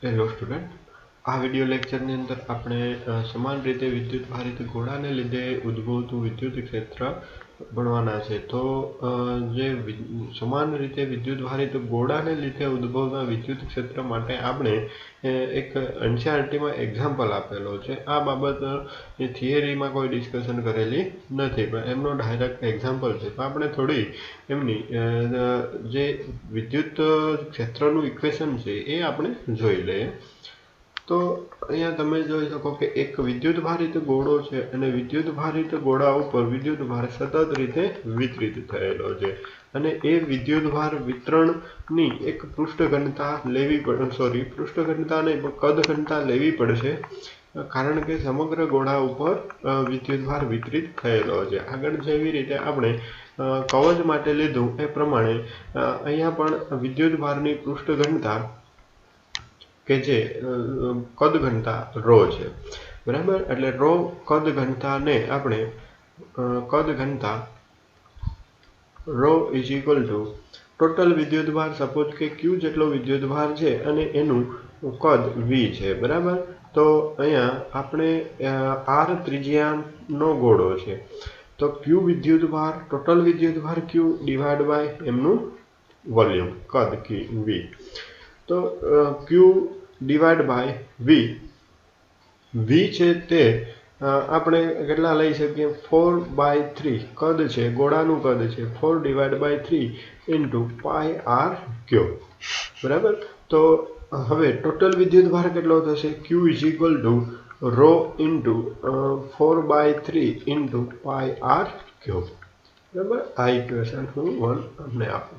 Hello student, આ video લેક્ચરની અંદર આપણે સમાન રીતે વિદ્યુત ભારિત ગોળાને લીધે ઉદ્ભવતું વિદ્યુત ક્ષેત્ર ભણવાના છે. તો જે સમાન રીતે વિદ્યુત ભારિત ગોળાને લીધે ઉદ્ભવતા વિદ્યુત ક્ષેત્ર માટે આપણે એક એનસીઈઆરટીમાં એક્ઝામ્પલ આપેલો છે. આ બાબત એ થિયરીમાં કોઈ ડિસ્કશન કરેલી નથી, પણ એમનો ડાયરેક્ટ એક્ઝામ્પલ છે. તો આપણે થોડી એમની જે વિદ્યુત ક્ષેત્રનું ઇક્વેશન છે એ આપણે જોઈ લઈએ. તો અહીંયા તમે જોઈ શકો કે એક વિદ્યુત ભારિત ગોળો છે અને વિદ્યુત ભારિત ગોળા ઉપર વિદ્યુત ભાર સતત રીતે વિતરિત થયેલો છે, અને એ વિદ્યુત ભાર વિતરણની એક પૃષ્ઠ ઘનતા લેવી પડે, પૃષ્ઠ ઘનતા નહીં પણ કદ ઘનતા લેવી પડશે, કારણ કે સમગ્ર ગોળા ઉપર વિદ્યુત ભાર વિતરિત થયેલો છે. આગળ જેવી રીતે આપણે કવચ માટે લીધું એ પ્રમાણે અહીંયા પણ વિદ્યુત ભારની પૃષ્ઠ ઘનતા કે જે કદ ઘનતા રો છે, બરાબર. એટલે રો કદ ઘનતાને આપણે કદ ઘનતા rho is equal to total વિદ્યુત ભાર, સપોઝ કે ક્યુ જેટલો વિદ્યુત ભાર છે અને એનું કદ વી છે, બરાબર. તો અહીંયા આપણે આર ત્રિજ્યાનો ગોળો છે, તો ક્યુ વિદ્યુત ભાર, ટોટલ વિદ્યુત ભાર ક્યુ ડિવાઇડ બાય એમનું વોલ્યુમ કદ વી. તો ક્યુ ડિવાઇડ બાય વી, વી છે તે આપણે કેટલા લઈ શકીએ, 4/3 કદ છે, ગોળાનું કદ છે 4 divide by 3 into pi r q, બરાબર. તો હવે ટોટલ વિદ્યુત ભાર કેટલો થશે, q is equal to rho into 4/3 into pi r q, બરાબર. આ ઇક્વેશન હું 1 અમને આપું,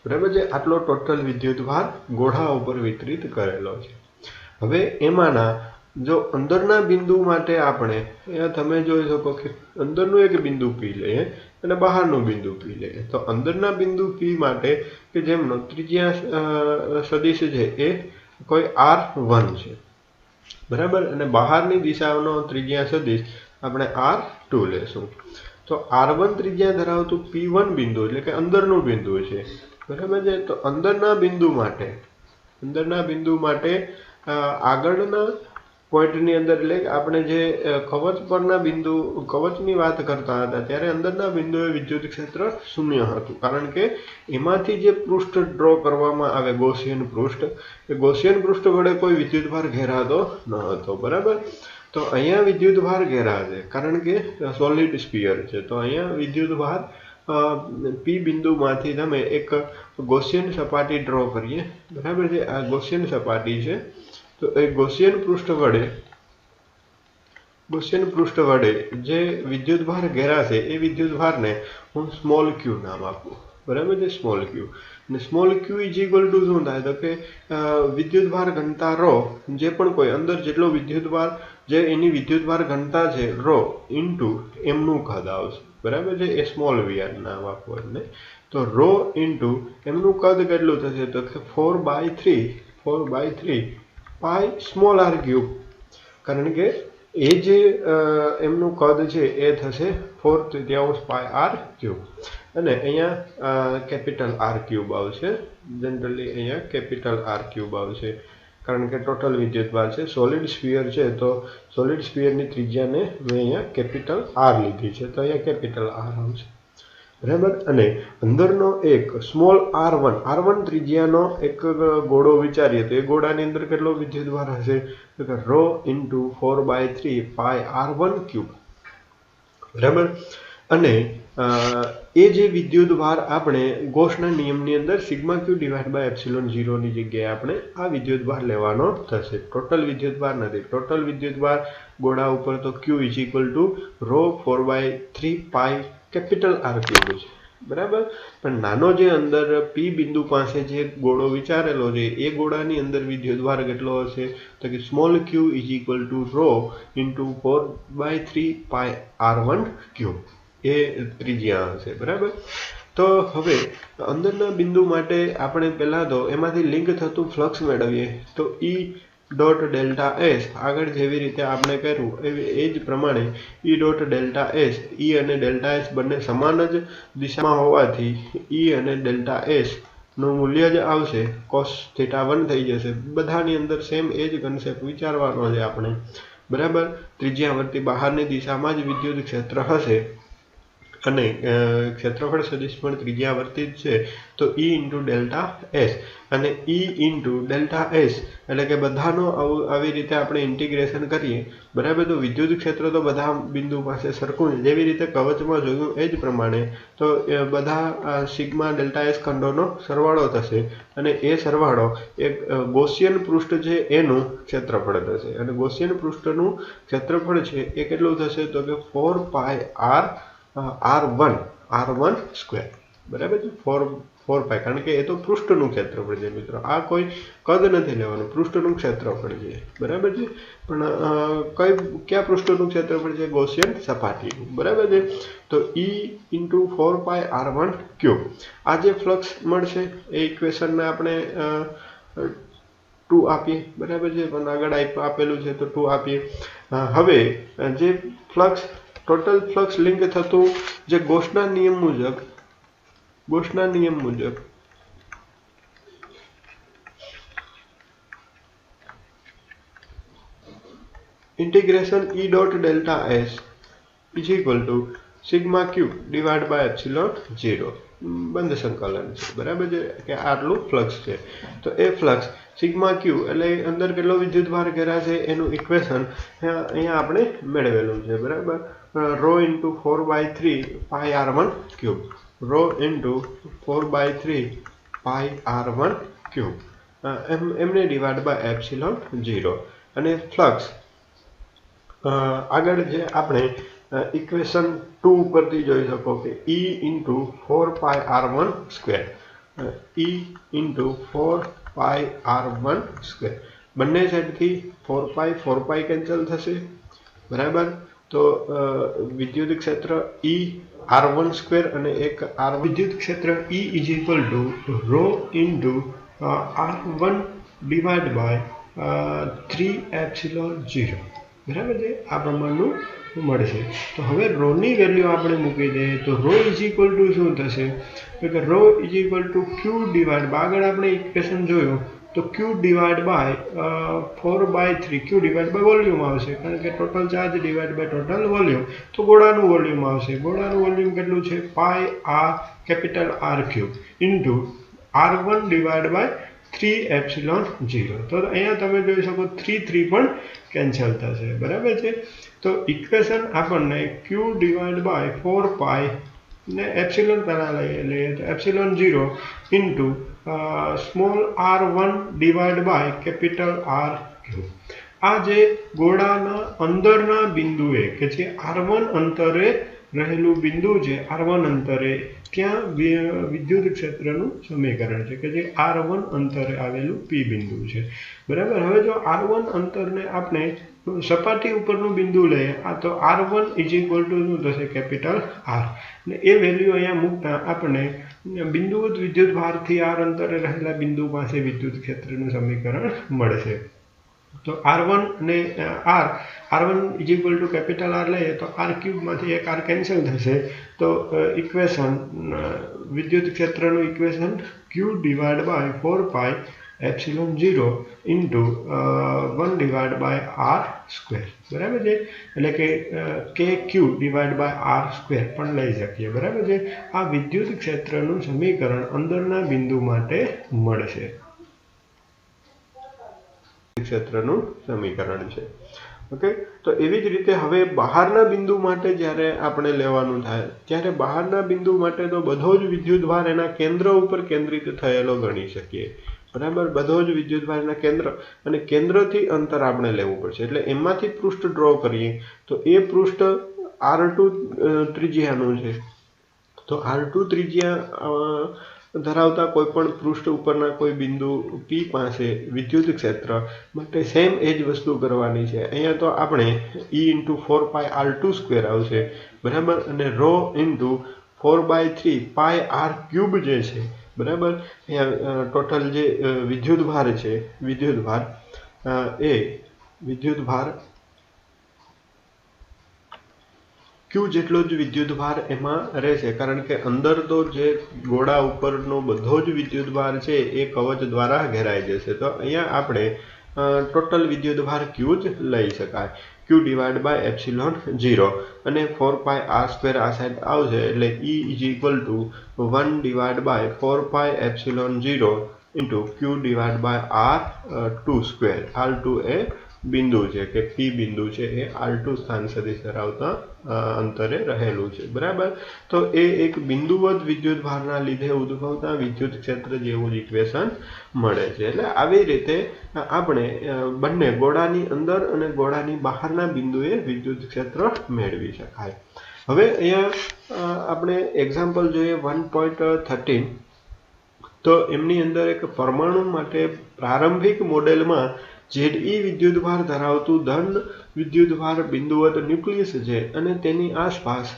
બરાબર છે. આટલો ટોટલ વિદ્યુત ભાર ગોળા ઉપર વિતરિત કરેલો છે. હવે એમાંના જો અંદરના બિંદુ માટે આપણે અહીંયા તમે જોઈ શકો કે અંદરનું એક બિંદુ પી લઈએ અને બહારનું બિંદુ પી લઈએ. તો અંદરના બિંદુ પી માટે કે જેમનો ત્રિજ્યા સદિશ છે એ કોઈ R1 છે, બરાબર, અને બહારની દિશાનો ત્રિજ્યા સદિશ આપણે R2 લેશું. તો R1 ત્રિજ્યા ધરાવતું P1 બિંદુ એટલે કે અંદરનું બિંદુ છે, બરાબર છે. તો અંદરના બિંદુ માટે આગળના પોઈન્ટની અંદર એટલે આપણે જે કવચ પરના બિંદુ કવચની વાત કરતા હતા ત્યારે અંદરના બિંદુએ વિદ્યુત ક્ષેત્ર 0 હતું, કારણ કે એમાંથી જે પૃષ્ઠ ડ્રો કરવામાં આવે ગૌસિયન પૃષ્ઠ, એ ગૌસિયન પૃષ્ઠ વડે કોઈ વિદ્યુત ભાર ઘેરાતો ન હતો, બરાબર. તો અહીંયા વિદ્યુત ભાર ઘેરાશે કારણ કે સોલિડ સ્ફિયર છે. તો અહીંયા વિદ્યુત ભાર પી બિંદુમાંથી તમે એક ગૌસિયન સપાટી ડ્રો કરીએ, બરાબર છે. આ ગૌસિયન સપાટી છે. તો એ ગૌસિયન પૃષ્ઠ વડે જે વિદ્યુત ભાર ઘેરાશે એ વિદ્યુત ભારને હું સ્મોલ ક્યુ નામ આપું, બરાબર છે, સ્મોલ ક્યુ. અને small q is equal two શું થાય, તો કે વિદ્યુત ભાર ઘનતા રો, જે પણ કોઈ અંદર જેટલો વિદ્યુત ભાર, જે એની વિદ્યુત ભાર ઘનતા છે રો ઇન્ટુ એમનું કદ આવશે, બરાબર છે. એ સ્મોલ વીઆર નામ આપવું એટલે. તો રો ઇન્ટુ એમનું કદ કેટલું થશે, તો કે 4/3 પાઈ સ્મોલ આર ક્યુબ, કારણ કે એ જે એમનું કદ છે એ થશે 4/3 પાઈ આર ક્યુબ, અને અહીંયા કેપિટલ આર ક્યુબ આવશે. જનરલી અહીંયા કેપિટલ આર ક્યુબ આવશે, કારણ કે ટોટલ વિદ્યુત ભાર છે, સોલિડ સ્ફિયર છે, તો સોલિડ સ્ફિયરની ત્રિજ્યાને મેં અહીંયા કેપિટલ આર લીધી છે, તો અહીંયા કેપિટલ આર આવશે, બરાબર. અને અંદરનો એક સ્મોલ R1 ત્રિજ્યાનો એક ગોળો વિચારીએ તો એ ગોળાની અંદર કેટલો વિદ્યુત ભાર હશે, તો કે row into 4/3 pi R1 cube, બરાબર. અને એ જે વિદ્યુત ભાર આપણે ગોસના નિયમની અંદર sigma q divide by epsilon 0 ની જગ્યાએ આપણે આ વિદ્યુત ભાર લેવાનો થશે, ટોટલ વિદ્યુત ભાર નથી. ટોટલ વિદ્યુત ભાર ગોળા ઉપર તો q is equal to rho 4/3 pi capital R cube છે, બરાબર. પણ નાનો જે અંદર પી બિંદુ પાસે જે ગોળો વિચારેલો છે એ ગોળાની અંદર વિદ્યુત ભાર કેટલો હશે, તો કે small q is equal to rho into 4/3 pi R1 cube, એ ત્રિજ્યા હશે, બરાબર. તો હવે અંદરના બિંદુ માટે આપણે પહેલાં તો એમાંથી લિંક થતું ફ્લક્સ મેળવીએ. તો ઈ ડોટ ડેલ્ટા એસ આગળ જેવી રીતે આપણે કર્યું એ જ પ્રમાણે ઈ ડોટ ડેલ્ટા એસ, ઈ અને ડેલ્ટા એસ બંને સમાન જ દિશામાં હોવાથી ઈ અને ડેલ્ટા એસ નું મૂલ્ય જે આવશે cos θ1 થઈ જશે। બધાની અંદર સેમ એ જ કન્સેપ્ટ વિચારવાનો છે આપણે, બરાબર। ત્રિજ્યાવર્તી બહારની દિશામાં જ વિદ્યુત ક્ષેત્ર હશે અને ક્ષેત્રફળ સદિશ પણ ત્રિજ્યાવર્તી જ છે, તો E × ડેલ્ટા S અને E × ડેલ્ટા S એટલે કે બધાનો આવી રીતે આપણે ઇન્ટિગ્રેશન કરીએ, બરાબર। તો વિદ્યુત ક્ષેત્ર તો બધા બિંદુ પાસે સરખું છે, જેવી રીતે કવચમાં જોયું એ જ પ્રમાણે તો બધા સિગ્મા ડેલ્ટા S ખંડોનો સરવાળો થશે અને એ સરવાળો એક ગૌસિયન પૃષ્ઠ છે એનું ક્ષેત્રફળ થશે અને ગૌસિયન પૃષ્ઠનું ક્ષેત્રફળ છે એ કેટલું થશે તો કે 4πr r1 સ્ક્વેર, બરાબર છે। 4π કારણ કે એ તો પૃષ્ઠનું ક્ષેત્રફળ છે મિત્રો, આ કોઈ કદ નથી લેવાનું, પૃષ્ઠનું ક્ષેત્રફળ છે, બરાબર છે। પણ કયા પૃષ્ઠનું ક્ષેત્રફળ છે? ગૌસિયન સપાટીનું, બરાબર છે। તો E × 4πr1 ક્યુબ આ જે ફ્લક્સ મળશે એ ઇક્વેશનને આપણે 2 આપીએ, બરાબર છે। પણ આગળ આપેલું છે તો 2 આપીએ। હવે જે ફ્લક્સ ટોટલ ફ્લક્સ લિંક થતું જે ગૌસના નિયમ મુજબ integration E dot delta S is equal to sigma q divide by epsilon 0 બંધ સંકલન છે, બરાબર છે કે આટલું ફ્લક્સ છે। તો એ ફ્લક્સ સિગ્મા ક્યુ એટલે અંદર કેટલો વિદ્યુતભાર ઘેરાશે એનું ઇક્વેશન અહીંયા આપણે મેળવેલું છે, બરાબર। Row × 4/3 pi r1 cube, row × 4/3 pi r1 cube એમને ડિવાઇડ બાય એપ્સિલોન 0 અને ફ્લક્સ આગળ જે આપણે ઇક્વેશન 2 પરથી જોઈ શકો કે E × 4πr1 square, E × 4πr1 square બંને સાઈડથી 4π કેન્સલ થશે, બરાબર। તો વિદ્યુત ક્ષેત્ર E r1 સ્ક્વેર અને એક r વિદ્યુત ક્ષેત્ર E is equal to rho × r1 divide by 3 epsilon 0, બરાબર છે, આ પ્રમાણનું મળશે। તો હવે રોની વેલ્યુ આપણે મૂકી દઈએ તો રો ઇઝ ઇક્વલ ટુ શું થશે તો કે rho is equal to q divide by, આગળ આપણે ઇક્વેશન જોયું તો q divide by 4/3 q divide by volume આવશે, કારણ કે total charge divide by total volume, તો ગોળાનું વોલ્યુમ આવશે। ગોળાનું વોલ્યુમ કેટલું છે? Pi r capital R cube into r1 divide by 3 epsilon 0। તો અહીંયા તમે જોઈ શકો 3 પણ કેન્સલ થશે, બરાબર છે। તો ઇક્વેશન આપણને ક્યુ ડિવાઇડ બાય 4π ને એપ્સિલોન પહેલાં લઈએ તો epsilon 0 into small r1 divide by capital R cube, આ જે ગોળાના અંદરના બિંદુએ કે જે r1 અંતરે રહેલું બિંદુ છે, r1 અંતરે ત્યાં વિદ્યુત ક્ષેત્રનું સમીકરણ છે કે જે r1 અંતરે આવેલું P બિંદુ છે, બરાબર। હવે જો r1 અંતરને આપણે સપાટી ઉપરનું બિંદુ લઈએ આ તો r1 ઇઝ ઇક્વલ ટુ શું થશે? કેપિટલ R ને એ વેલ્યુ અહીંયા મૂકતા આપણે બિંદુવત વિદ્યુત ભારથી r અંતરે રહેલા બિંદુ પાસે વિદ્યુત ક્ષેત્રનું સમીકરણ મળશે। તો r1 ને r1 is equal two capital R લઈએ તો r ક્યુબમાંથી એક r કેન્સલ થશે, તો ઇક્વેશન વિદ્યુત ક્ષેત્રનું equation q divide by 4π epsilon 0 into 1 divide by r square, બરાબર છે, એટલે કે kq divide by r square પણ લઈ શકીએ, બરાબર છે। આ વિદ્યુત ક્ષેત્રનું સમીકરણ અંદરના બિંદુ માટે મળશે, ક્ષેત્રનું સમીકરણ છે, ઓકે। તો એવી જ રીતે હવે બહારના બિંદુ માટે જ્યારે આપણે લેવાનું થાય ત્યારે બહારના બિંદુ માટે તો બધો જ વિદ્યુતભાર એના કેન્દ્ર ઉપર કેન્દ્રિત થયેલો ગણી શકીએ, બરાબર। બધો જ વિદ્યુતભાર એના કેન્દ્ર અને કેન્દ્રથી અંતર આપણે લેવું પડશે, એટલે એમાંથી પૃષ્ઠ ડ્રો કરીએ તો એ પૃષ્ઠ r2 ત્રિજ્યાનું છે, તો r2 ત્રિજ્યા ધરાવતા કોઈ પણ પૃષ્ઠ ઉપરના કોઈ બિંદુ P પાસે વિદ્યુત ક્ષેત્ર માટે સેમ એ જ વસ્તુ કરવાની છે। અહીંયા તો આપણે E × 4πr2 સ્ક્વેર આવશે, બરાબર, અને રો × 4/3 પાઈ r ક્યુબ જે છે, બરાબર। અહીંયા ટોટલ જે વિદ્યુતભાર છે, વિદ્યુતભાર ક્યુ જેટલો જ વિદ્યુતભાર એમાં રહેશે, કારણ કે અંદર તો જે ગોળા ઉપરનો બધો જ વિદ્યુતભાર છે એ કવચ દ્વારા ઘેરાઈ જશે. તો અહીંયા આપણે ટોટલ વિદ્યુતભાર ક્યુ જ લઈ શકાય, ક્યુ ડિવાઇડ બાય એપ્સિલોન 0 અને 4πr² આ સાઈડ આવશે એટલે E is equal to 1 divide by 4πε0 into q divide by r2². r2 એ બિંદુ છે કે P બિંદુ છે એ r2 સ્થાન સદિશ ધરાવતા અંતરે રહેલું છે. બરાબર. તો એ એક બિંદુવત વિદ્યુતભારના લીધે ઉદ્ભવતા વિદ્યુત ક્ષેત્ર જેવું જ ઇક્વેશન મળે છે. એટલે આવી રીતે આપણે બંને ગોળાની અંદર અને ગોળાની બહારના બિંદુએ વિદ્યુત ક્ષેત્ર મેળવી શકાય. હવે અહીંયા આપણે એક્ઝામ્પલ જોઈએ 1.13. તો એમની અંદર એક પરમાણુ માટે પ્રારંભિક મોડેલમાં Ze વિદ્યુતભાર ધરાવતું ધન વિદ્યુતભાર બિંદુવત ન્યુક્લિયસ છે અને તેની આસપાસ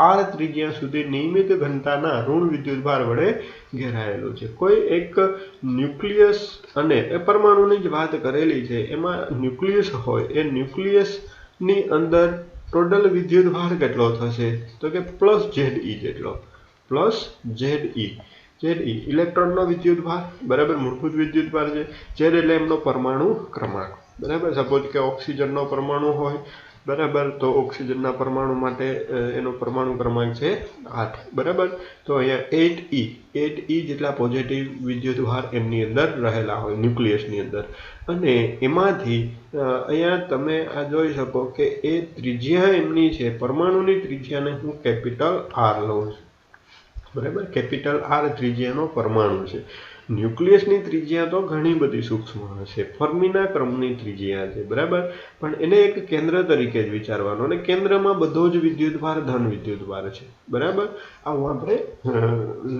r ત્રિજ્યા સુધી નિયમિત ઘનતાના ઋણ વિદ્યુતભાર વડે ઘેરાયેલું છે. કોઈ એક ન્યુક્લિયસ અને એ પરમાણુની જ વાત કરેલી છે, એમાં ન્યુક્લિયસ હોય એ ન્યુક્લિયસની અંદર ટોટલ વિદ્યુતભાર કેટલો થશે તો કે +Ze જેટલો. Ze ઇલેક્ટ્રોનનો વિદ્યુતભાર, બરાબર, મૂળભૂત વિદ્યુતભાર છે. Z એટલે એમનો પરમાણુ ક્રમાંક, બરાબર. સપોઝ કે ઓક્સિજનનો પરમાણુ હોય, બરાબર, તો ઓક્સિજનના પરમાણુ માટે એનો પરમાણુ ક્રમાંક છે 8, બરાબર. તો અહીંયા 8e જેટલા પોઝિટિવ વિદ્યુતભાર એમની અંદર રહેલા હોય ન્યુક્લિયસની અંદર, અને એમાંથી અહીંયા તમે આ જોઈ શકો કે એ ત્રિજ્યા એમની છે, પરમાણુની ત્રિજ્યાને હું કેપિટલ R લઉં છું, બરાબર. કેપિટલ R ત્રિજ્યાનો પરમાણુ છે. ન્યુક્લિયસની ત્રિજ્યા તો ઘણી બધી સૂક્ષ્મ હશે, ફર્મીના ક્રમની ત્રિજ્યા છે, બરાબર. પણ એને એક કેન્દ્ર તરીકે જ વિચારવાનું, અને કેન્દ્રમાં બધો જ વિદ્યુતભાર ધન વિદ્યુતભાર છે, બરાબર. આવું આપણે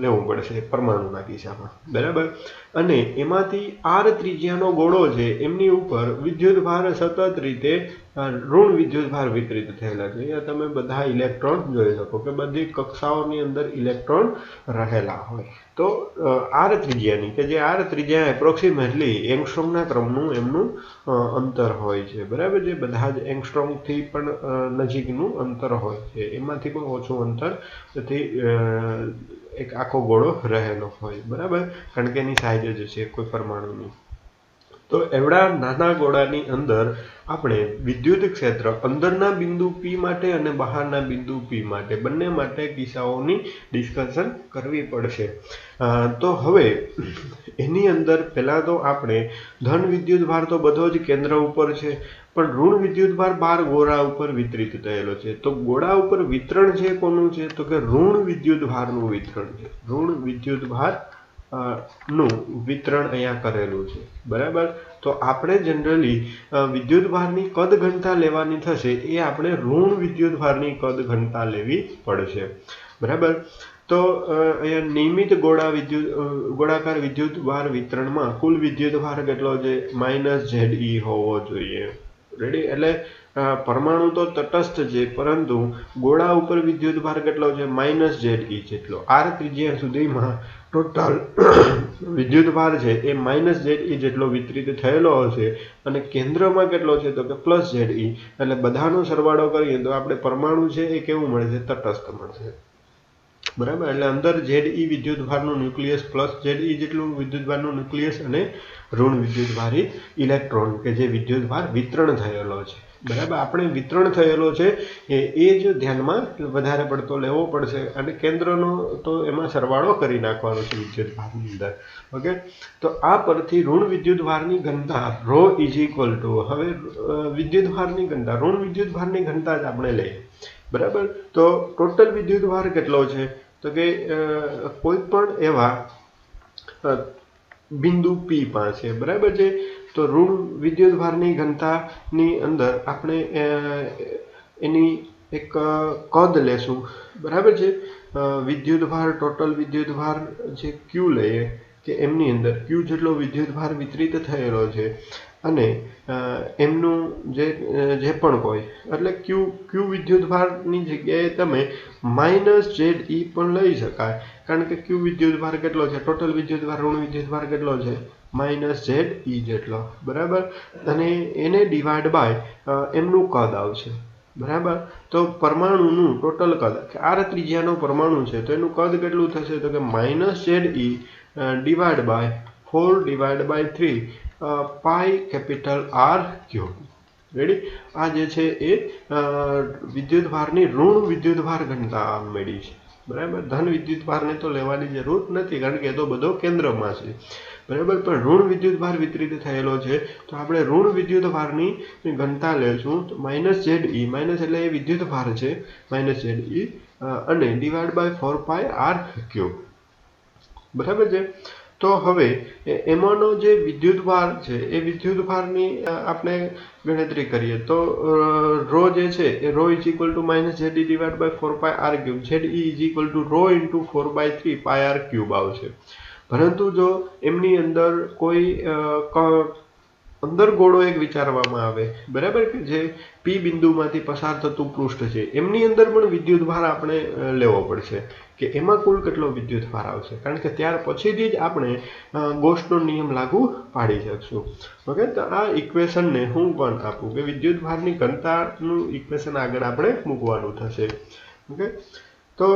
લેવું પડશે પરમાણુના કિસ્સામાં, બરાબર. અને એમાંથી R ત્રિજ્યાનો ગોળો છે, એમની ઉપર વિદ્યુતભાર સતત રીતે ઋણ વિદ્યુતભાર વિતરિત થયેલા છે. અહીંયા તમે બધા ઇલેક્ટ્રોન જોઈ શકો કે બધી કક્ષાઓની અંદર ઇલેક્ટ્રોન રહેલા હોય. તો R ત્રિજ્યાની કે જે R ત્રિજ્યા એપ્રોક્સિમેટલી એંગસ્ટ્રોમના ક્રમનું એમનું અંતર હોય છે, બરાબર. જે બધા જ એંગસ્ટ્રોમથી પણ નજીકનું અંતર હોય છે, એમાંથી પણ ઓછું અંતર, તેથી એક આખો ગોળો રહેલો હોય, બરાબર, કારણ કે એની સાઈઝ જ છે કોઈ પરમાણુની. તો એવડા નાના ગોળાની અંદર આપણે વિદ્યુત ક્ષેત્ર અંદરના બિંદુ P માટે અને બહારના બિંદુ P માટે બંને માટે કિસ્સાઓની ડિસ્કશન કરવી પડશે. તો હવે એની અંદર પહેલાં તો આપણે ધન વિદ્યુતભાર તો બધો જ કેન્દ્ર ઉપર છે, પણ ઋણ વિદ્યુતભાર 12 ગોળા ઉપર વિતરિત થયેલો છે. તો ગોળા ઉપર વિતરણ છે કોનું છે તો કે ઋણ વિદ્યુતભારનું વિતરણ છે. ઋણ વિદ્યુતભાર નું વિતરણ અહીંયા કરેલું છે, બરાબર. તો આપણે જનરલી વિદ્યુતભારની કદ ઘનતા લેવાની થશે એ આપણે ઋણ વિદ્યુતભારની કદ ઘનતા લેવી પડશે, બરાબર. તો અહીંયા નિયમિત ગોળાકાર વિદ્યુતભાર વિતરણમાં કુલ વિદ્યુતભાર કેટલો છે -Ze હોવો જોઈએ, રેડી. એટલે પરમાણુ તો તટસ્થ છે, પરંતુ ગોળા ઉપર વિદ્યુતભાર કેટલો છે -Ze જેટલો. R ત્રિજ્યા સુધીમાં ટોટલ વિદ્યુતભાર છે એ -Ze જેટલો વિતરિત થયેલો હશે, અને કેન્દ્રમાં કેટલો છે તો કે +Ze. એટલે બધાનો સરવાળો કરીએ તો આપણે પરમાણુ છે એ કેવું મળે છે, તટસ્થ મળશે, બરાબર. એટલે અંદર Ze વિદ્યુતભારનું ન્યુક્લિયસ +Ze જેટલું વિદ્યુતભારનું ન્યુક્લિયસ અને ઋણ વિદ્યુતભારી ઇલેક્ટ્રોન કે જે વિદ્યુતભાર વિતરણ થયેલો છે, બરાબર. આપણે વિતરણ થયેલો છે એ જ ધ્યાનમાં વધારે પડતો લેવો પડશે, અને કેન્દ્રનો તો એમાં સરવાળો કરી નાખવાનો છે વિદ્યુતભારની અંદર, ઓકે. તો આ પરથી ઋણ વિદ્યુતભારની ઘનતા ρ ઇઝ ઇક્વલ ટુ, હવે વિદ્યુતભારની ઘનતા ઋણ વિદ્યુતભારની ઘનતા જ આપણે લઈએ, બરાબર. તો ટોટલ વિદ્યુતભાર કેટલો છે તો કે કોઈ પણ એવા બિંદુ P પાસે, બરાબર છે. તો ઋણ વિદ્યુતભારની ઘનતાની અંદર આપણે એની એક કદ લેશું, બરાબર છે. વિદ્યુતભાર ટોટલ વિદ્યુતભાર જે Q લઈએ કે એમની અંદર Q જેટલો વિદ્યુતભાર વિતરિત થયેલો છે, અને એમનું જે પણ કોઈ, એટલે Q વિદ્યુતભારની જગ્યાએ તમે -Ze પણ લઈ શકાય, કારણ કે Q વિદ્યુતભાર કેટલો છે, ટોટલ વિદ્યુતભાર ઋણ વિદ્યુતભાર કેટલો છે -Ze જેટલો, બરાબર. અને એને ડિવાઈડ બાય એમનું કદ આવશે, બરાબર. તો પરમાણુનું ટોટલ કદ r ત્રિજ્યાનો પરમાણુ છે તો એનું કદ કેટલું થશે તો કે -ZE divide by 4 divide by 3 પાઈ કેપિટલ R ક્યુબ. રેડી. આ જે છે એ વિદ્યુતભારની ઋણ વિદ્યુતભાર ઘનતા મળી છે. બરાબર. ધન વિદ્યુતભારને તો લેવાની જરૂર નથી કારણ કે એ તો બધો કેન્દ્રમાં છે. બરાબર. પણ ઋણ વિદ્યુતભાર વિતરિત થયેલો છે તો આપણે ઋણ વિદ્યુતભારની ઘનતા લેશું તો -ZE માઇનસ એટલે એ વિદ્યુતભાર છે -ZE અને divide by 4 pi R cube. બરાબર છે. તો હવે એમાંનો જે વિદ્યુતભાર છે એ વિદ્યુતભારની આપણે ગણતરી કરીએ તો રો જે છે એ rho is equal to -ZE divide by 4 pi R cube. ZE is equal to rho into 4/3 pi R cube આવશે. પરંતુ જો એમની અંદર કોઈ અંદર ગોળો એક વિચારવામાં આવે, બરાબર, કે જે P બિંદુમાંથી પસાર થતું પૃષ્ઠ છે એમની અંદર પણ વિદ્યુતભાર આપણે લેવો પડશે કે એમાં કુલ કેટલો વિદ્યુતભાર આવશે કારણ કે ત્યાર પછીથી જ આપણે ગોસનો નિયમ લાગુ પાડી શકશું. ઓકે. તો આ ઇક્વેશનને હું પણ આપું કે વિદ્યુતભારની ઘનતાનું ઇક્વેશન આગળ આપણે મૂકવાનું થશે. ઓકે. તો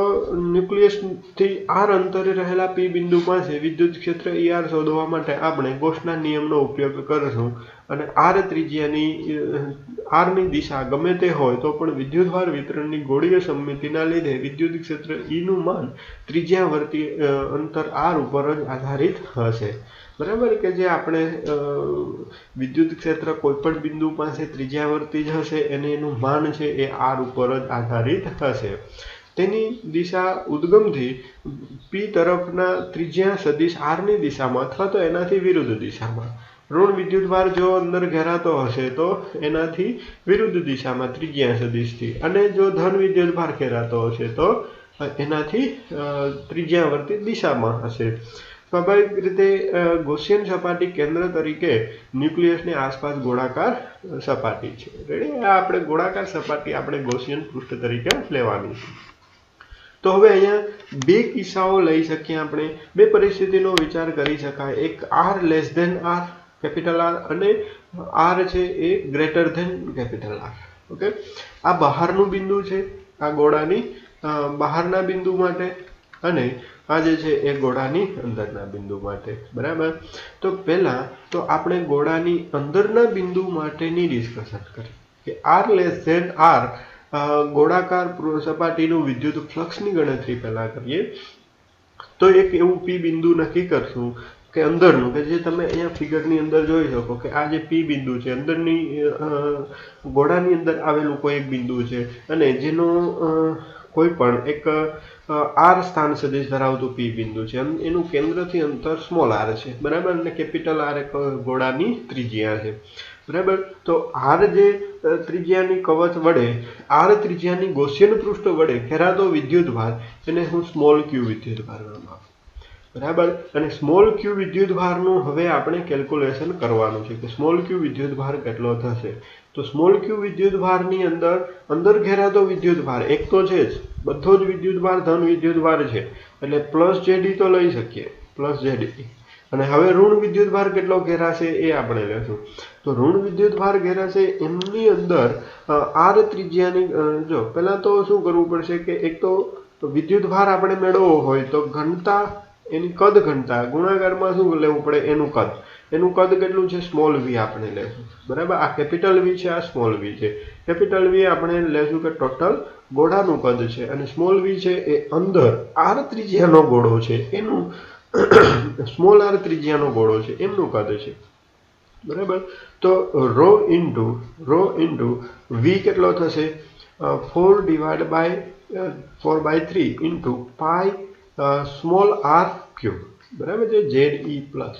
ન્યુક્લિયસથી r અંતરે રહેલા P બિંદુ પાસે વિદ્યુત ક્ષેત્ર ER શોધવા માટે આપણે ગોસના નિયમનો ઉપયોગ કરીશું અને r ત્રિજ્યાની r ની દિશા ગમે તે હોય તો પણ વિદ્યુતભાર વિતરણની ગોળીય સમમિતિના લીધે વિદ્યુત ક્ષેત્ર E નું માન ત્રિજ્યાવર્તી અંતર r ઉપર જ આધારિત હશે. બરાબર. કે જે આપણે વિદ્યુત ક્ષેત્ર કોઈ પણ બિંદુ પાસે ત્રિજ્યાવર્તી જ હશે અને એનું માન છે એ r ઉપર જ આધારિત હશે. તેની દિશા ઉદ્ગમથી P તરફના ત્રિજ્યા સદિશ r ની દિશામાં અથવા તો એનાથી વિરુદ્ધ દિશામાં. ઋણ વિદ્યુતભાર જો અંદર ઘેરાતો હશે તો એનાથી વિરુદ્ધ દિશામાં ત્રિજ્યા સદિશથી અને જો ધન વિદ્યુતભાર ઘેરાતો હશે તો એનાથી ત્રિજ્યાવર્તી દિશામાં હશે. સ્વાભાવિક રીતે ગૌસિયન સપાટી કેન્દ્ર તરીકે ન્યુક્લિયસની આસપાસ ગોળાકાર સપાટી છે. રેડી. આ આપણે ગોળાકાર સપાટી આપણે ગૌસિયન પૃષ્ઠ તરીકે લેવાની છે. તો હવે અહીંયા બે કિસ્સાઓ લઈ શકીએ આપણે. બે પરિસ્થિતિનો વિચાર કરી શકાય. એક r less than r capital R અને r છે એ greater than capital R. Okay. આ બહારનું બિંદુ છે આ ગોળાની બહારના બિંદુ માટે અને આ જે છે એ ગોળાની અંદરના બિંદુ માટે. બરાબર. તો પહેલા તો આપણે ગોળાની અંદરના બિંદુ માટેની ડિસ્કશન કરીએ કે r લેસ ધેન r ગોળાકાર સપાટીનું વિદ્યુત ફ્લક્સની ગણતરી પહેલા કરીએ. તો એક એવું P બિંદુ નક્કી કરશું કે અંદરનું કે જે તમે અહીંયા ફિગરની અંદર જોઈ શકો કે આ જે P બિંદુ છે અંદરની ગોળાની અંદર આવેલું કોઈ એક બિંદુ છે અને જેનો કોઈ પણ એક r સ્થાન સદિશ ધરાવતું P બિંદુ છે. એનું કેન્દ્રથી અંતર સ્મોલ r છે. બરાબર. અને કેપિટલ R એક ગોળાની ત્રિજ્યા છે. બરાબર. તો r જે ત્રિજ્યાની કવચ વડે r ત્રિજ્યાની ગૌસિયન પૃષ્ઠ વડે ઘેરાતો વિદ્યુતભાર એને હું સ્મોલ q વિદ્યુતભાર નામ આપું. બરાબર. અને સ્મોલ q વિદ્યુતભારનું હવે આપણે કેલ્ક્યુલેશન કરવાનું છે કે સ્મોલ q વિદ્યુતભાર કેટલો થશે. તો સ્મોલ q વિદ્યુતભારની અંદર ઘેરાતો વિદ્યુતભાર એક તો છે જ, બધો જ વિદ્યુતભાર ધન વિદ્યુતભાર છે એટલે +ZE તો લઈ શકીએ +ZE. અને હવે ઋણ વિદ્યુતભાર કેટલો ઘેરાશે એ આપણે લેશું. તો ઋણ વિદ્યુતભાર ઘેરાશે એમની અંદર r ત્રિજ્યાની જો પહેલા તો શું કરવું પડશે કે એક તો વિદ્યુતભાર આપણે મેળવવો હોય તો ઘનતા એની કદ ઘનતા ગુણાકારમાં શું લેવું પડે એનું કદ કેટલું છે સ્મોલ v આપણે લેશું. બરાબર. આ કેપિટલ V છે, આ સ્મોલ v છે. કેપિટલ V આપણે લેશું કે ટોટલ ગોળાનું કદ છે અને સ્મોલ v છે એ અંદર r ત્રિજ્યાનો ગોળો છે એનું સ્મોલ r ત્રિજ્યાનો ગોળો છે એમનું કદ છે. બરાબર. તો રો ઇન્ટુ v કેટલો થશે 4 divide by 4/3 into pi small r cube. બરાબર છે. ZE plus.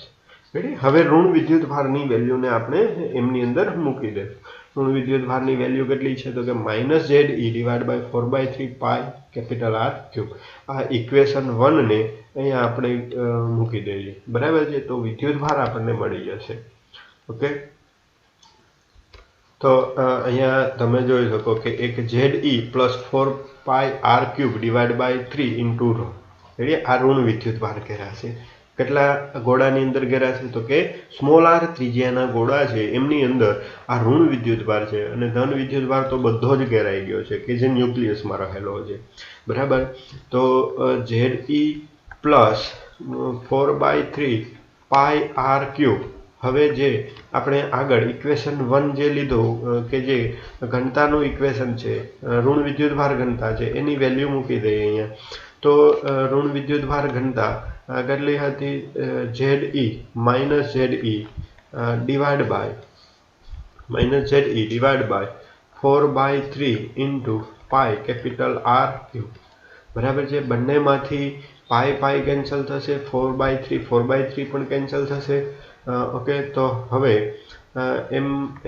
રેડી. હવે ઋણ વિદ્યુતભારની વેલ્યુને આપણે એમની અંદર મૂકી દઈશું. ઋણ વિદ્યુતભારની વેલ્યુ કેટલી છે તો કે -ZE divide by 4/3 pi capital R cube. આ ઇક્વેશન 1 ને અહીંયા આપણે મૂકી દઈએ. બરાબર છે. તો વિદ્યુતભાર આપણને મળી જશે. ઓકે. તો અહીંયા તમે જોઈ શકો કે એક ZE plus 4 pi R cube divide by 3 into rho. Ready. આ ઋણ વિદ્યુતભાર ઘેરાશે. કેટલા ગોળાની અંદર ઘેરાશે તો કે સ્મોલ આર ત્રિજ્યાના ગોળા છે એમની અંદર આ ઋણ વિદ્યુતભાર છે અને ધન વિદ્યુતભાર તો બધો જ ઘેરાઈ ગયો છે કે જે ન્યુક્લિયસમાં રહેલો છે, બરાબર. તો ZE પ્લસ 4/3 પાઈ આર ક્યુબ. હવે જે આપણે આગળ ઇક્વેશન 1 જે લીધું કે જે ઘનતાનું ઇક્વેશન છે, ઋણ વિદ્યુતભાર ઘનતા છે, એની વેલ્યુ મૂકી દઈએ અહીંયા. તો ઋણ વિદ્યુતભાર ઘનતા કેટલી હતી? ZE minus ZE divide by 4/3 into pi capital R cube, બરાબર છે. બંનેમાંથી પાઈ કેન્સલ થશે, 4/3 પણ કેન્સલ થશે. ઓકે, તો હવે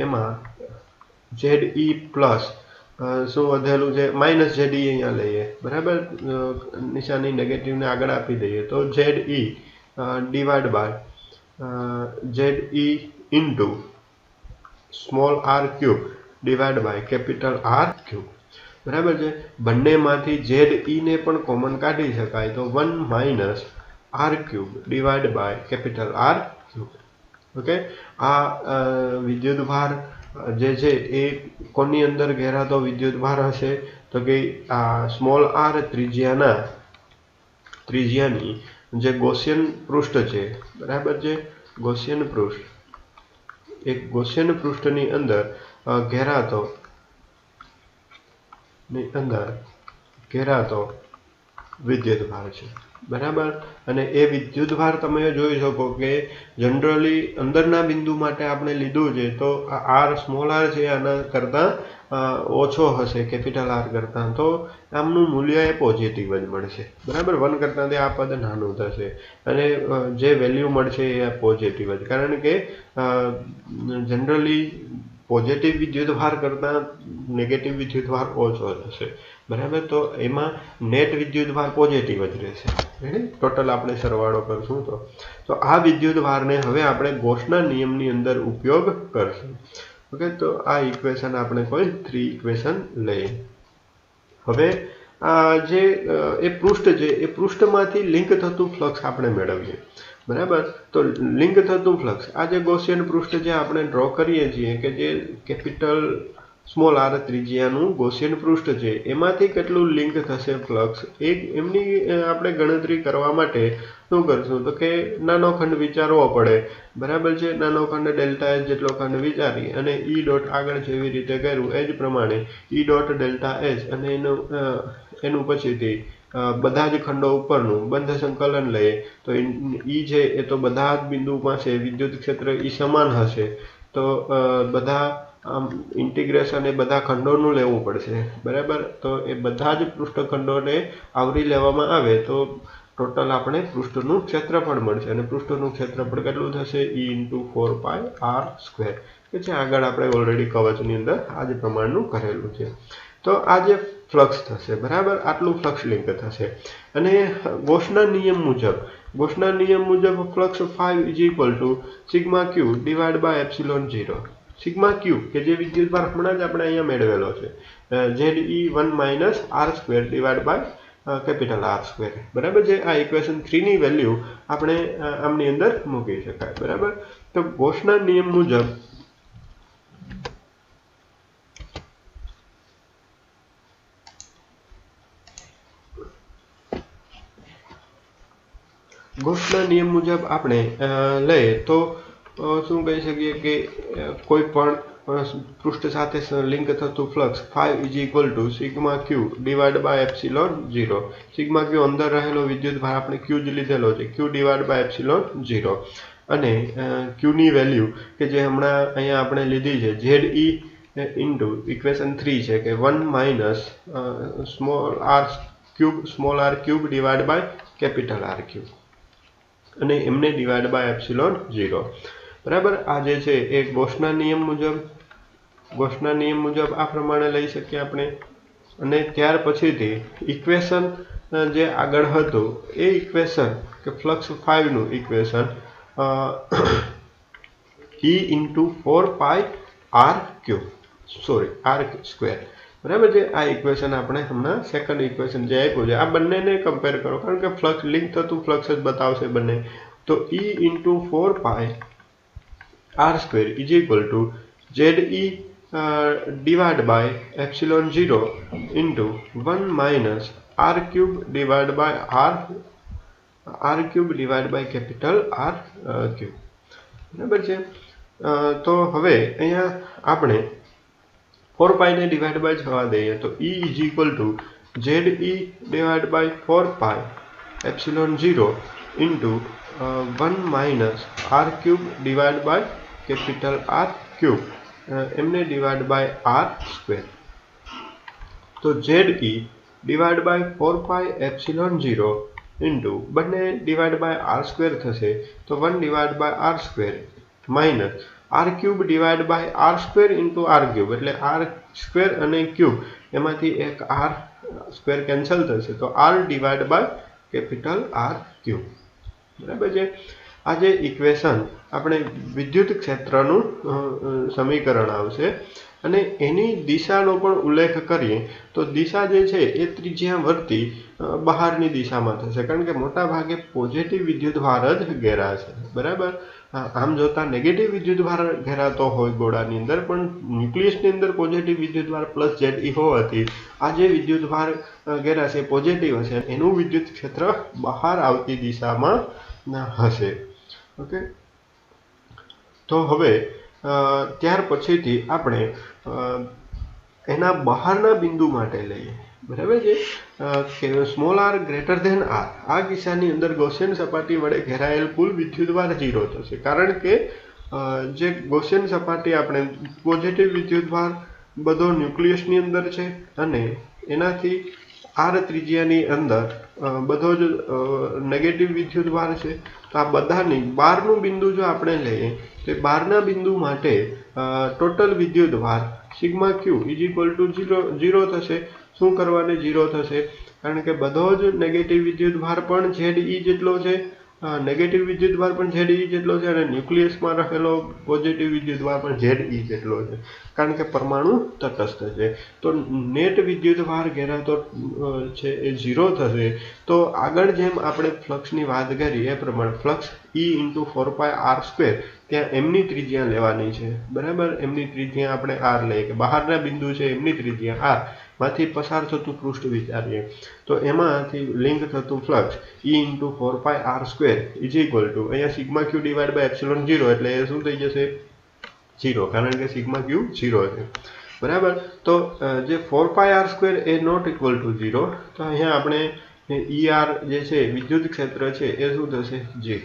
એમાં ZE પ્લસ શું વધેલું છે? માઇનસ ZE અહીંયા લઈએ, બરાબર. નિશાની નેગેટિવને આગળ આપી દઈએ તો ZE divide by ZE into small r cube divide by capital R cube, બરાબર છે. બંનેમાંથી ZE ને પણ કોમન કાઢી શકાય તો 1 minus r cube divide by capital R cube. Okay, આ વિદ્યુતભાર જે છે એ કોની અંદર ઘેરાતો વિદ્યુતભાર હશે તો કે આ સ્મોલ આર ત્રિજ્યાની જે ગૌસિયન પૃષ્ઠ છે, બરાબર છે. ગૌસિયન પૃષ્ઠ, એક ગૌસિયન પૃષ્ઠની અંદર ઘેરાતો વિદ્યુતભાર છે, બરાબર. અને એ વિદ્યુતભાર તમે જોઈ શકો કે જનરલી અંદરના બિંદુ માટે આપણે લીધું છે તો આ આર સ્મોલ આર છે આના કરતાં ઓછો હશે કેપિટલ આર કરતાં, તો આમનું મૂલ્ય એ પોઝિટિવ જ મળશે, બરાબર. 1 કરતાં તે આ પદ નાનું થશે અને જે વેલ્યુ મળશે એ પોઝિટિવ જ, કારણ કે જનરલી પોઝિટિવ વિદ્યુતભાર કરતાં નેગેટિવ વિદ્યુતભાર ઓછો થશે, બરાબર. તો એમાં નેટ વિદ્યુતભાર પોઝિટિવ જ રહેશે. ટોટલ આપણે સરવાળો કરશું તો આ વિદ્યુતભારને હવે આપણે ગૌસના નિયમની અંદર ઉપયોગ કરશું. ઓકે, તો આ ઇક્વેશન આપણે કોઈ 3 ઇક્વેશન લઈએ. હવે આ જે એ પૃષ્ઠ છે એ પૃષ્ઠમાંથી લિંક થતું ફ્લક્સ આપણે મેળવીએ, બરાબર. તો લિંક થતું ફ્લક્સ, આ જે ગૌસિયન પૃષ્ઠ જે આપણે ડ્રો કરીએ છીએ કે જે કેપિટલ સ્મોલ આર ત્રિજ્યાનું ગૌસિયન પૃષ્ઠ છે એમાંથી કેટલું લિંક થશે ફ્લક્સ, એમની આપણે ગણતરી કરવા માટે શું કરશું તો કે નાનો ખંડ વિચારવો પડે, બરાબર છે. નાનો ખંડ ડેલ્ટા એચ જેટલો ખંડ વિચારી અને ઈ ડોટ આગળ જેવી રીતે કર્યું એ જ પ્રમાણે ઈ ડોટ ડેલ્ટા એચ અને એનું પછીથી બધા જ ખંડો ઉપરનું બંધ સંકલન લઈએ તો ઈ છે એ તો બધા જ બિંદુ પાસે વિદ્યુત ક્ષેત્ર ઈ સમાન હશે, તો બધા ઇન્ટિગ્રેશન એ બધા ખંડોનું લેવું પડશે, બરાબર. તો એ બધા જ પૃષ્ઠખંડોને આવરી લેવામાં આવે તો ટોટલ આપણે પૃષ્ઠનું ક્ષેત્રફળ મળશે અને પૃષ્ઠનું ક્ષેત્રફળ કેટલું થશે? E ઇન્ટુ 4πr², કે જે આગળ આપણે ઓલરેડી કવચની અંદર આ જ પ્રમાણનું કરેલું છે. તો આ જે ફ્લક્સ થશે, બરાબર, આટલું ફ્લક્સ લિંક થશે. અને ગૌસના નિયમ મુજબ flux 5 is equal to sigma q divide by epsilon 0. Sigma q કે જે વિદ્યુતભાર હમણાં જ આપણે અહીંયા મેળવેલો છે, ZE 1 minus r² divide by capital R², બરાબર છે. આ ઇક્વેશન 3 ની વેલ્યુ આપણે આમની અંદર મૂકી શકાય, બરાબર. તો ગૌસના નિયમ મુજબ આપણે લઈએ તો શું કહી શકીએ કે કોઈ પણ પૃષ્ઠ સાથે લિંક થતું flux 5 is equal to sigma q divide by epsilon 0. Sigma q અંદર રહેલો વિદ્યુતભાર આપણે ક્યુ જ લીધેલો છે, ક્યુ ડિવાઈડ બાય એપ્સિલોન 0. અને ક્યુની વેલ્યુ કે જે હમણાં અહીંયા આપણે લીધી છે ZE ઇન્ટુ ઇક્વેશન 3 છે કે 1 minus small r cube divide by capital R cube અને એમને ડિવાઈડ બાય એપ્સિલોન 0, બરાબર. આ જે છે એ ગૌસના નિયમ મુજબ આ પ્રમાણે લઈ શકીએ આપણે. અને ત્યાર પછીથી ઇક્વેશન જે આગળ હતું એ ઇક્વેશન કે ફ્લક્સ 5 નું ઇક્વેશન E ઇન્ટુ 4πr², બરાબર છે. આ ઇક્વેશન આપણે હમણાં સેકન્ડ ઇક્વેશન જે આપ્યું છે આ બંનેને કમ્પેર કરો, કારણ કે ફ્લક્સ લિંક થતું ફ્લક્સ જ બતાવશે બંને. તો E into 4 pi r square is equal to ZE divided by epsilon 0 into 1 minus r cube divided by r cube divided by capital R cube. બરાબર છે. તો હવે અહીંયા આપણે 4 pi ને ડિવાઇડ બાય થવા દઈએ તો E is equal to ZE divided by 4 pi epsilon 0 into 1 minus r cube divided by capital R cube એમને ડિવાઇડ બાય r square. તો ZE divided by 4 pi epsilon 0 into બંને divide by r square થશે તો 1 divided by r square minus r cube divided by r square into r cube એટલે r square અને cube એમાંથી એક r square cancel થશે તો r divided by capital R cube. બરાબર છે. આ જે ઇક્વેશન આપણે વિદ્યુત ક્ષેત્રનું સમીકરણ આવશે અને એની દિશાનો પણ ઉલ્લેખ કરીએ તો દિશા જે છે એ ત્રિજ્યા વર્તી બહારની દિશામાં થશે કારણ કે મોટા ભાગે પોઝિટિવ વિદ્યુતભાર જ ઘેરાશે. બરાબર. આમ જોતા નેગેટિવ વિદ્યુતભાર ઘેરાતો હોય ગોળાની અંદર પણ ન્યુક્લિયસની અંદર પોઝિટિવ વિદ્યુતભાર પ્લસ ZE હોવાથી આ જે વિદ્યુતભાર ઘેરાશે પોઝિટિવ હશે એનું વિદ્યુત ક્ષેત્ર બહાર આવતી દિશામાં હશે. ઓકે. તો હવે ત્યાર પછીથી આપણે એના બહારના બિંદુ માટે લઈએ. બરાબર છે. Small r greater than r આ કિસ્સાની અંદર ગૌસિયન સપાટી વડે ઘેરાયેલ કુલ વિદ્યુતભાર 0 થશે કારણ કે જે ગૌસિયન સપાટી આપણે પોઝિટિવ વિદ્યુતભાર બધો ન્યુક્લિયસની અંદર છે અને એનાથી r ત્રિજ્યાની અંદર બધો જ નેગેટિવ વિદ્યુતભાર છે. તો આ બધાની બહારનું બિંદુ જો આપણે લઈએ તો બહારના બિંદુ માટે ટોટલ વિદ્યુતભાર sigma Q is equal to 0 થશે. શું કરવાને 0 થશે કારણ કે બધો જ નેગેટિવ વિદ્યુતભાર પણ ZE જેટલો છે, નેગેટિવ વિદ્યુતભાર પણ ZE જેટલો છે અને ન્યુક્લિયસમાં રહેલો પોઝિટિવ વિદ્યુતભાર પણ ZE જેટલો છે કારણ કે પરમાણુ તટસ્થ છે. તો નેટ વિદ્યુતભાર ઘેરાતો છે એ 0 થશે. તો આગળ જેમ આપણે ફ્લક્સની વાત કરી એ પ્રમાણે flux E into 4 pi r square ત્યાં એમની ત્રિજ્યા લેવાની છે. બરાબર. એમની ત્રિજ્યા આપણે r લઈએ કે બહારના બિંદુ છે એમની ત્રિજ્યા r માંથી પસાર થતું પૃષ્ઠ વિચારીએ તો એમાંથી લિંક થતું flux E into 4 pi r square is equal to અહીંયા sigma q divide by epsilon 0 એટલે એ શું થઈ જશે 0 કારણ કે સિગ્મા ક્યુ 0 છે. બરાબર. તો જે 4 pi r square એ નોટ ઇક્વલ ટુ 0 તો અહીંયા આપણે ER જે છે વિદ્યુત ક્ષેત્ર છે એ શું થશે 0.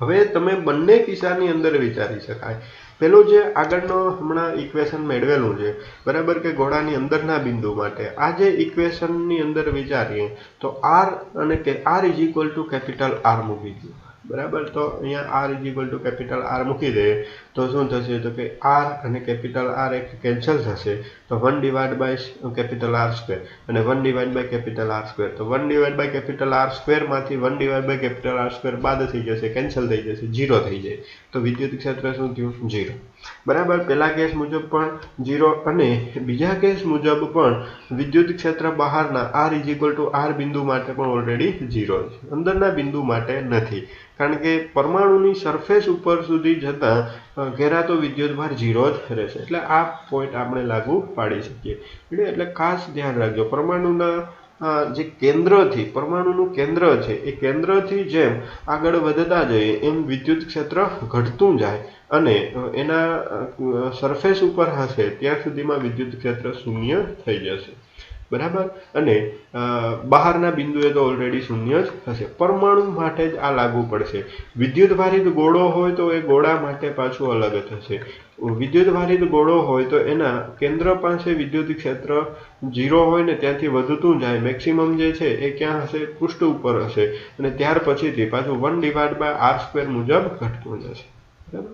હવે તમે બંને કિસ્સાની અંદર વિચારી શકાય. પેલું જે આગળનો હમણાં ઇક્વેશન મેળવેલું છે બરાબર કે ગોળાની અંદરના બિંદુ માટે આ જે ઇક્વેશનની અંદર વિચારીએ તો r અને r is equal two capital R મૂકી દઈએ. બરાબર. તો અહીંયા r is equal two capital R મૂકી દઈએ તો શું થશે તો કે r અને કેપિટલ R એક કેન્સલ થશે તો 1 divide by capital R square અને 1 divide by capital R square. તો 1 divide by capital R square માંથી 1 divide by capital R square બાદ થઈ જશે, કેન્સલ થઈ જશે, 0 થઈ જાય. તો વિદ્યુત ક્ષેત્ર શું થયું 0. બરાબર. પહેલા કેસ મુજબ પણ 0 અને બીજા કેસ મુજબ પણ વિદ્યુત ક્ષેત્ર બહારના r is equal two r બિંદુ માટે પણ ઓલરેડી 0 છે, અંદરના બિંદુ માટે નથી કારણ કે પરમાણુની સરફેસ ઉપર સુધી જતા ઘેરાતો વિદ્યુતભાર 0 જ રહેશે. એટલે આ પોઈન્ટ આપણે લાગુ પાડી શકીએ. એટલે ખાસ ધ્યાન રાખજો પરમાણુના જે કેન્દ્રથી પરમાણુનું કેન્દ્ર છે એ કેન્દ્રથી જેમ આગળ વધતા જઈએ એમ વિદ્યુત ક્ષેત્ર ઘટતું જાય અને એના સરફેસ ઉપર હશે ત્યાં સુધીમાં વિદ્યુત ક્ષેત્ર શૂન્ય થઈ જશે. બરાબર. અને બહારના બિંદુએ તો ઓલરેડી શૂન્ય જ હશે. પરમાણુ માટે જ આ લાગુ પડશે. વિદ્યુતભારિત ગોળો હોય તો એ ગોળા માટે પાછું અલગ થશે. વિદ્યુતભારિત ગોળો હોય તો એના કેન્દ્ર પાસે વિદ્યુત ક્ષેત્ર 0 હોય ને ત્યાંથી વધતું જાય, મેક્સિમમ જે છે એ ક્યાં હશે પૃષ્ઠ ઉપર હશે અને ત્યાર પછીથી પાછું 1 ડિવાઇડ બાય r સ્ક્વેર મુજબ ઘટતું જશે. બરાબર.